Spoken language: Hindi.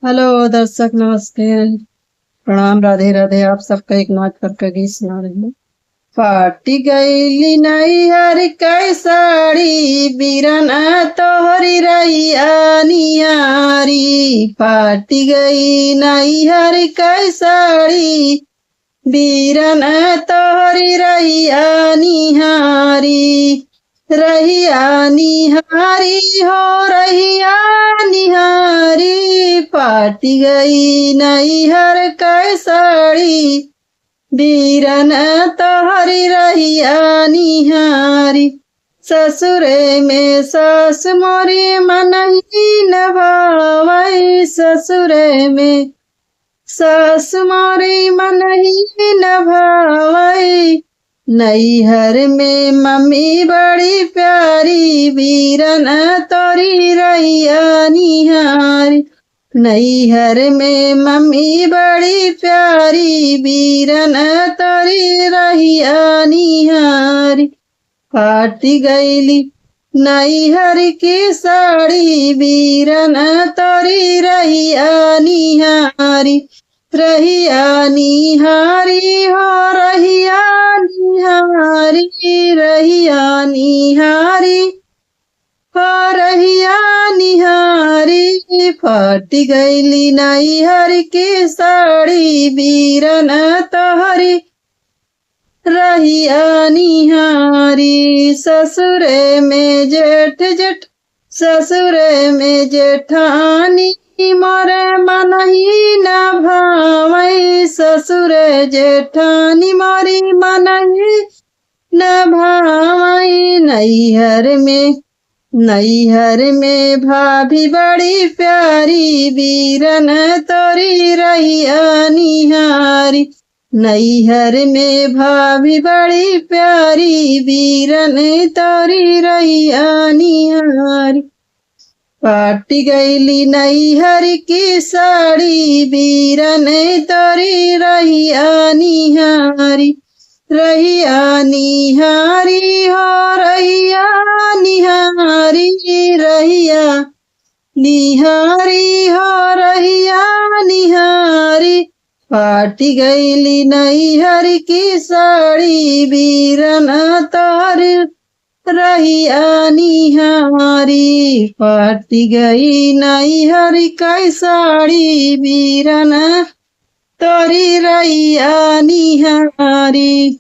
हेलो दर्शक, नमस्ते, प्रणाम, राधे राधे। आप सबका एक नाच करके गीत सुना रही हूँ। फाटी गईली नैहर कै साड़ी बीरन तोहरी रैया नियारी। फाटी गई नैहर कै साड़ी बीरन तोहरी रैया निहारी। रहिया निहारी हो रहिया निहारी। पाटी गई नैहर कै साड़ी बीरन तोहरी रहिया निहारी। ससुरे में सास मोरी मनही न भावै। ससुरे में सास मोरी मनही न भावै। नैहर में मम्मी बड़ी प्यारी बीरन तोरी रैया निहारी। नैहर में मम्मी बड़ी प्यारी बीरन तोरी रैया निहारी। फाटी गईली नैहर की साड़ी बीरन तोरी रैया निहारी। रहिया निहारी हो रहिया निहारी। रहिया निहारी हो रहिया निहारी। फाटी गईली नैहर की साड़ी बीरन तोहरी रहिया निहारी। ससुरे में जेठ जेठ ससुरे में जेठानी मोरे मनही न भावै। ससुरे जेठानी मोरी मनही न भावै। नैहर में भाभी बड़ी प्यारी बीरन तोरी रैया निहारी। नैहर में भाभी बड़ी प्यारी बीरन तोरी रैया निहारी। पाटी गईली नैहर की साड़ी बीरन तोरी रैया निहारी। रैया निहारी हो रैया निहारी। रैया निहारी हो रैया निहारी। फाटी गईली नैहर की साड़ी बीरन तोरी रहिया निहारी। फाटी गई नैहर कै साड़ी बीरन तोरी रैया निहारी।